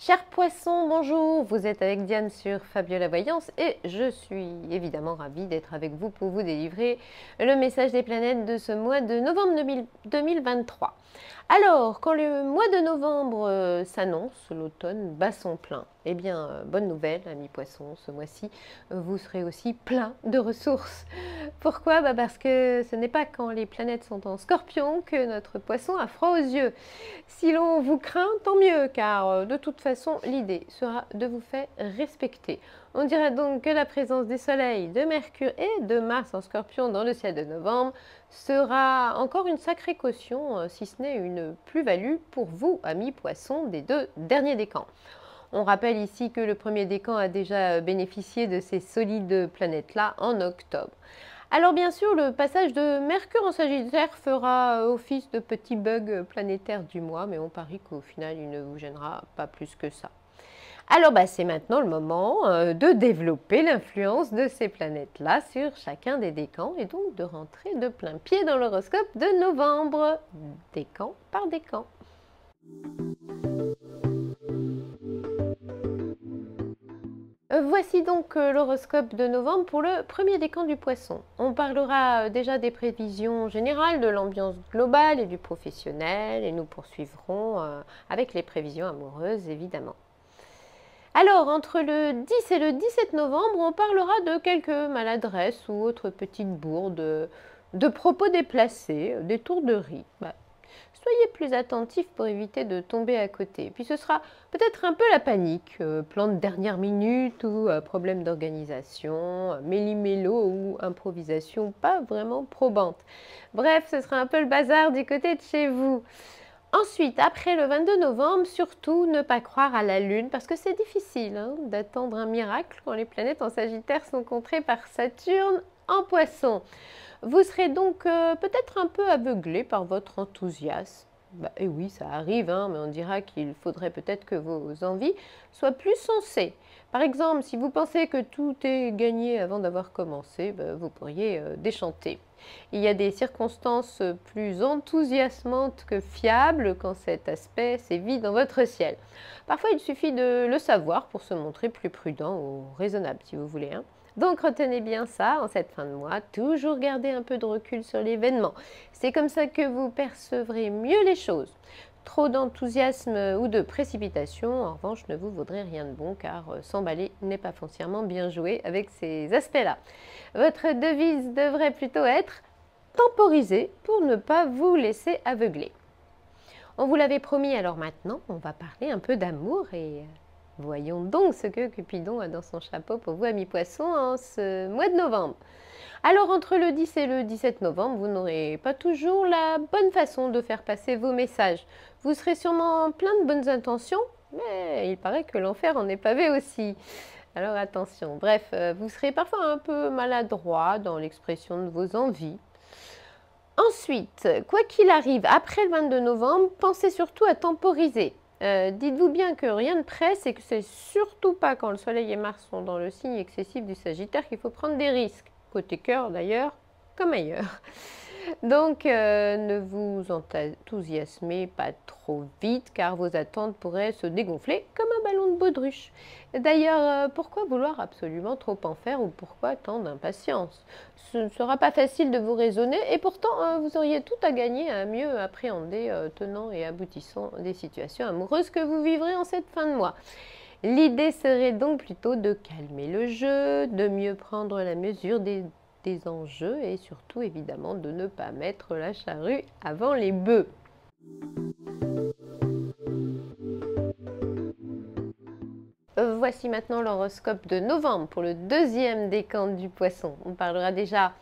Chers poissons, bonjour, vous êtes avec Diane sur Fabiola Voyance et je suis évidemment ravie d'être avec vous pour vous délivrer le message des planètes de ce mois de novembre 2023. Alors, quand le mois de novembre s'annonce, l'automne bat son plein. Eh bien, bonne nouvelle, amis poissons, ce mois-ci, vous serez aussi plein de ressources. Pourquoi? Parce que ce n'est pas quand les planètes sont en scorpion que notre poisson a froid aux yeux. Si l'on vous craint, tant mieux, car de toute façon, l'idée sera de vous faire respecter. On dirait donc que la présence des soleils, de Mercure et de Mars en scorpion dans le ciel de novembre sera encore une sacrée caution, si ce n'est une plus-value pour vous, amis poissons, des deux derniers décans. On rappelle ici que le premier décan a déjà bénéficié de ces solides planètes-là en octobre. Alors bien sûr, le passage de Mercure en Sagittaire fera office de petit bug planétaire du mois, mais on parie qu'au final, il ne vous gênera pas plus que ça. Alors c'est maintenant le moment de développer l'influence de ces planètes-là sur chacun des décans et donc de rentrer de plein pied dans l'horoscope de novembre, décan par décan. Voici donc l'horoscope de novembre pour le premier décan du Poisson. On parlera déjà des prévisions générales, de l'ambiance globale et du professionnel, et nous poursuivrons avec les prévisions amoureuses évidemment. Alors, entre le 10 et le 17 novembre, on parlera de quelques maladresses ou autres petites bourdes, de propos déplacés, des tourderies. Soyez plus attentifs pour éviter de tomber à côté. Puis ce sera peut-être un peu la panique, plan de dernière minute ou problème d'organisation, méli-mélo ou improvisation pas vraiment probante. Bref, ce sera un peu le bazar du côté de chez vous. Ensuite, après le 22 novembre, surtout ne pas croire à la Lune parce que c'est difficile d'attendre un miracle quand les planètes en Sagittaire sont contrées par Saturne en Poisson. Vous serez donc peut-être un peu aveuglé par votre enthousiasme. Et oui, ça arrive, mais on dira qu'il faudrait peut-être que vos envies soient plus sensées. Par exemple, si vous pensez que tout est gagné avant d'avoir commencé, vous pourriez déchanter. Il y a des circonstances plus enthousiasmantes que fiables quand cet aspect sévit dans votre ciel. Parfois, il suffit de le savoir pour se montrer plus prudent ou raisonnable, si vous voulez. Donc retenez bien ça en cette fin de mois, toujours garder un peu de recul sur l'événement. C'est comme ça que vous percevrez mieux les choses. Trop d'enthousiasme ou de précipitation, en revanche, ne vous vaudrait rien de bon car s'emballer n'est pas foncièrement bien joué avec ces aspects-là. Votre devise devrait plutôt être temporiser pour ne pas vous laisser aveugler. On vous l'avait promis, alors maintenant, on va parler un peu d'amour et voyons donc ce que Cupidon a dans son chapeau pour vous, amis poissons, en ce mois de novembre. Alors, entre le 10 et le 17 novembre, vous n'aurez pas toujours la bonne façon de faire passer vos messages. Vous serez sûrement plein de bonnes intentions, mais il paraît que l'enfer en est pavé aussi. Alors attention, bref, vous serez parfois un peu maladroit dans l'expression de vos envies. Ensuite, quoi qu'il arrive, après le 22 novembre, pensez surtout à temporiser. Dites-vous bien que rien ne presse et que c'est surtout pas quand le Soleil et Mars sont dans le signe excessif du Sagittaire qu'il faut prendre des risques. Côté cœur d'ailleurs, comme ailleurs. Donc, ne vous enthousiasmez pas trop vite car vos attentes pourraient se dégonfler comme un ballon de baudruche. D'ailleurs, pourquoi vouloir absolument trop en faire ou pourquoi tant d'impatience? Ce ne sera pas facile de vous raisonner et pourtant, vous auriez tout à gagner à mieux appréhender tenants et aboutissants des situations amoureuses que vous vivrez en cette fin de mois. L'idée serait donc plutôt de calmer le jeu, de mieux prendre la mesure des enjeux et surtout évidemment de ne pas mettre la charrue avant les bœufs. Voici maintenant l'horoscope de novembre pour le deuxième décan du Poisson. On parlera déjà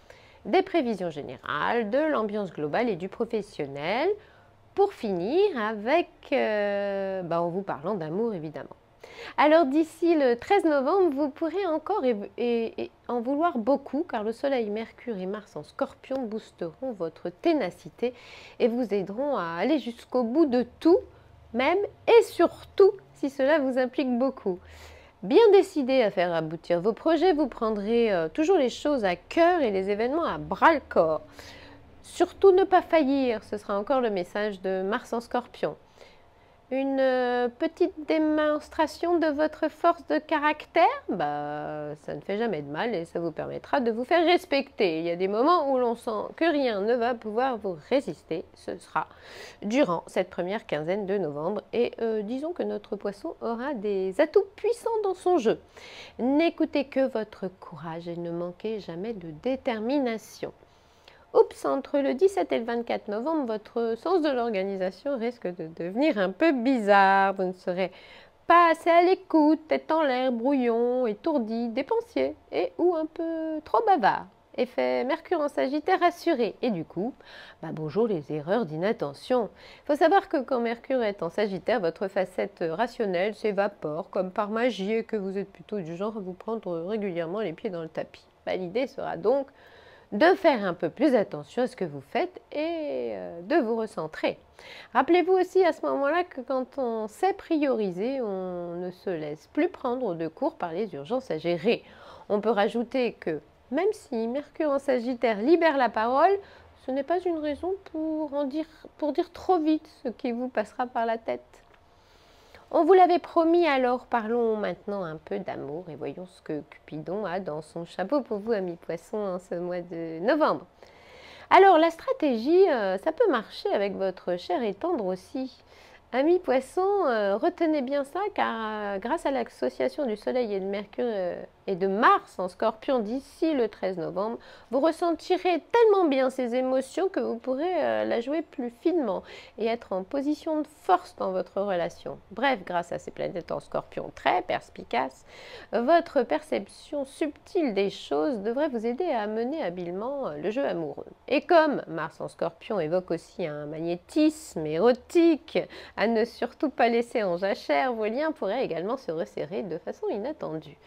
des prévisions générales, de l'ambiance globale et du professionnel, pour finir avec, en vous parlant d'amour évidemment. Alors d'ici le 13 novembre, vous pourrez encore en vouloir beaucoup car le Soleil, Mercure et Mars en Scorpion boosteront votre ténacité et vous aideront à aller jusqu'au bout de tout, même et surtout si cela vous implique beaucoup. Bien décidé à faire aboutir vos projets, vous prendrez toujours les choses à cœur et les événements à bras-le-corps. Surtout ne pas faillir, ce sera encore le message de Mars en Scorpion. Une petite démonstration de votre force de caractère, ça ne fait jamais de mal et ça vous permettra de vous faire respecter. Il y a des moments où l'on sent que rien ne va pouvoir vous résister. Ce sera durant cette première quinzaine de novembre et disons que notre poisson aura des atouts puissants dans son jeu. N'écoutez que votre courage et ne manquez jamais de détermination. Oups, entre le 17 et le 24 novembre, votre sens de l'organisation risque de devenir un peu bizarre. Vous ne serez pas assez à l'écoute, tête en l'air, brouillon, étourdi, dépensier et ou un peu trop bavard. Effet Mercure en Sagittaire assuré. Et du coup, bonjour les erreurs d'inattention. Il faut savoir que quand Mercure est en Sagittaire, votre facette rationnelle s'évapore comme par magie et que vous êtes plutôt du genre à vous prendre régulièrement les pieds dans le tapis. L'idée sera donc de faire un peu plus attention à ce que vous faites et de vous recentrer. Rappelez-vous aussi à ce moment-là que quand on sait prioriser, on ne se laisse plus prendre de court par les urgences à gérer. On peut rajouter que même si Mercure en Sagittaire libère la parole, ce n'est pas une raison pour dire trop vite ce qui vous passera par la tête. On vous l'avait promis, alors parlons maintenant un peu d'amour et voyons ce que Cupidon a dans son chapeau pour vous, amis poissons, en ce mois de novembre. Alors, la stratégie, ça peut marcher avec votre chair et tendre aussi. Amis poissons, retenez bien ça, car grâce à l'association du Soleil et de Mercure et de Mars en Scorpion d'ici le 13 novembre, vous ressentirez tellement bien ces émotions que vous pourrez la jouer plus finement et être en position de force dans votre relation. Bref, grâce à ces planètes en Scorpion très perspicaces, votre perception subtile des choses devrait vous aider à mener habilement le jeu amoureux. Et comme Mars en Scorpion évoque aussi un magnétisme érotique, à ne surtout pas laisser en jachère, vos liens pourraient également se resserrer de façon inattendue.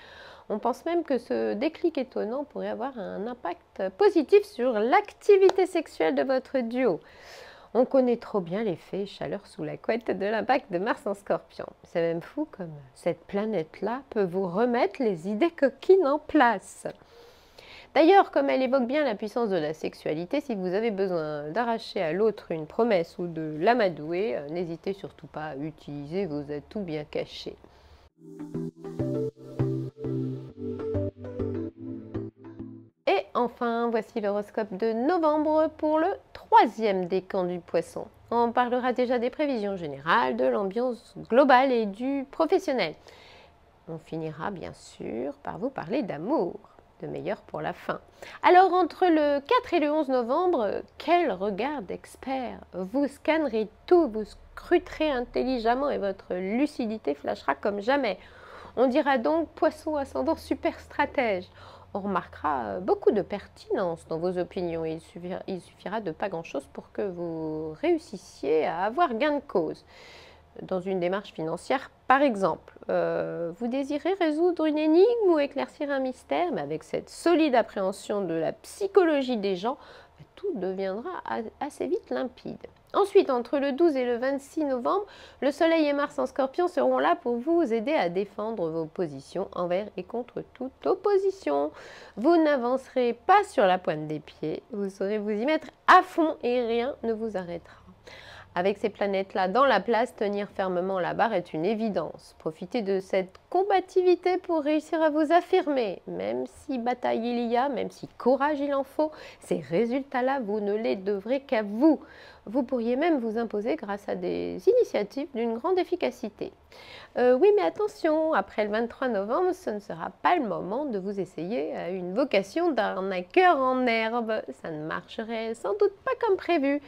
On pense même que ce déclic étonnant pourrait avoir un impact positif sur l'activité sexuelle de votre duo. On connaît trop bien l'effet chaleur sous la couette de l'impact de Mars en Scorpion. C'est même fou comme cette planète-là peut vous remettre les idées coquines en place. D'ailleurs, comme elle évoque bien la puissance de la sexualité, si vous avez besoin d'arracher à l'autre une promesse ou de l'amadouer, n'hésitez surtout pas à utiliser vos atouts bien cachés. Et enfin, voici l'horoscope de novembre pour le troisième décan du Poisson. On parlera déjà des prévisions générales, de l'ambiance globale et du professionnel. On finira bien sûr par vous parler d'amour, de meilleur pour la fin. Alors entre le 4 et le 11 novembre, quel regard d'expert! Vous scannerez tout, vous scruterez intelligemment et votre lucidité flashera comme jamais. On dira donc Poisson ascendant super stratège. On remarquera beaucoup de pertinence dans vos opinions et il suffira de pas grand-chose pour que vous réussissiez à avoir gain de cause. Dans une démarche financière, par exemple, vous désirez résoudre une énigme ou éclaircir un mystère, mais avec cette solide appréhension de la psychologie des gens, tout deviendra assez vite limpide. Ensuite, entre le 12 et le 26 novembre, le Soleil et Mars en Scorpion seront là pour vous aider à défendre vos positions envers et contre toute opposition. Vous n'avancerez pas sur la pointe des pieds, vous saurez vous y mettre à fond et rien ne vous arrêtera. Avec ces planètes-là dans la place, tenir fermement la barre est une évidence. Profitez de cette combativité pour réussir à vous affirmer. Même si bataille il y a, même si courage il en faut, ces résultats-là, vous ne les devrez qu'à vous. Vous pourriez même vous imposer grâce à des initiatives d'une grande efficacité. Oui, mais attention, après le 23 novembre, ce ne sera pas le moment de vous essayer à une vocation d'arnaqueur en herbe. Ça ne marcherait sans doute pas comme prévu.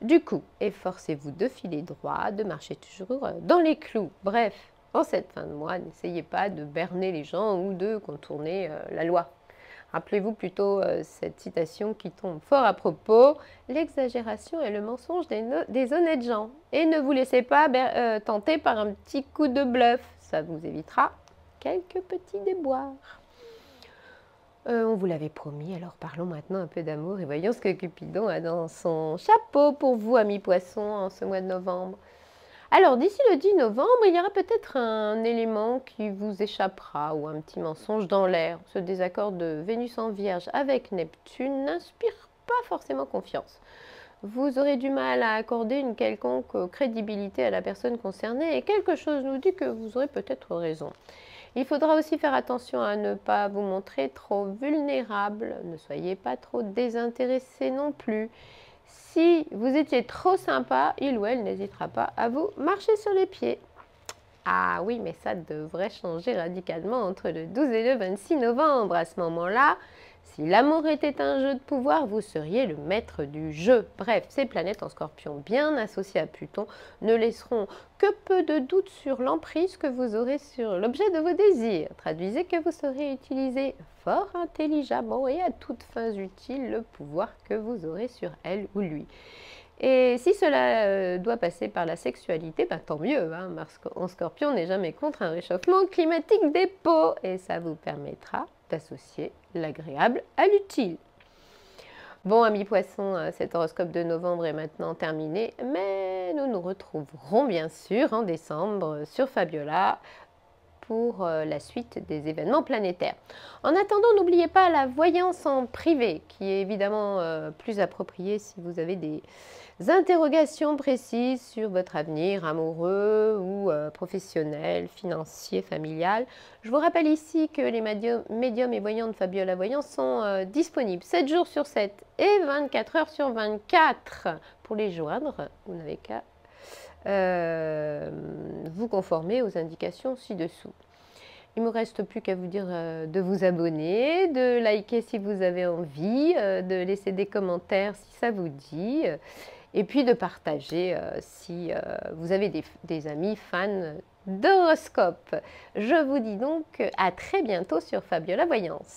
Du coup, efforcez-vous de filer droit, de marcher toujours dans les clous. Bref, en cette fin de mois, n'essayez pas de berner les gens ou de contourner la loi. Rappelez-vous plutôt cette citation qui tombe fort à propos. L'exagération est le mensonge des honnêtes gens. Et ne vous laissez pas tenter par un petit coup de bluff. Ça vous évitera quelques petits déboires. On vous l'avait promis, alors parlons maintenant un peu d'amour et voyons ce que Cupidon a dans son chapeau pour vous, amis poissons, en ce mois de novembre. Alors, d'ici le 10 novembre, il y aura peut-être un élément qui vous échappera ou un petit mensonge dans l'air. Ce désaccord de Vénus en Vierge avec Neptune n'inspire pas forcément confiance. vous aurez du mal à accorder une quelconque crédibilité à la personne concernée et quelque chose nous dit que vous aurez peut-être raison. Il faudra aussi faire attention à ne pas vous montrer trop vulnérable, ne soyez pas trop désintéressé non plus. Si vous étiez trop sympa, il ou elle n'hésitera pas à vous marcher sur les pieds. Ah oui, mais ça devrait changer radicalement entre le 12 et le 26 novembre. À ce moment-là, si l'amour était un jeu de pouvoir, vous seriez le maître du jeu. Bref, ces planètes en Scorpion bien associées à Pluton ne laisseront que peu de doute sur l'emprise que vous aurez sur l'objet de vos désirs. Traduisez que vous saurez utiliser fort intelligemment et à toutes fins utiles le pouvoir que vous aurez sur elle ou lui. Et si cela doit passer par la sexualité, tant mieux. Mars en Scorpion n'est jamais contre un réchauffement climatique des peaux et ça vous permettra d'associer l'agréable à l'utile. Bon, amis poissons, cet horoscope de novembre est maintenant terminé, mais nous nous retrouverons bien sûr en décembre sur Fabiola pour la suite des événements planétaires. En attendant, n'oubliez pas la voyance en privé, qui est évidemment plus appropriée si vous avez des interrogations précises sur votre avenir amoureux ou professionnel, financier, familial. Je vous rappelle ici que les médiums et voyants de Fabiola Voyance sont disponibles 7 jours sur 7 et 24 heures sur 24. Pour les joindre, vous n'avez qu'à vous conformer aux indications ci-dessous. Il ne me reste plus qu'à vous dire de vous abonner, de liker si vous avez envie, de laisser des commentaires si ça vous dit, et puis de partager si vous avez des amis fans d'horoscope. Je vous dis donc à très bientôt sur Fabiola Voyance.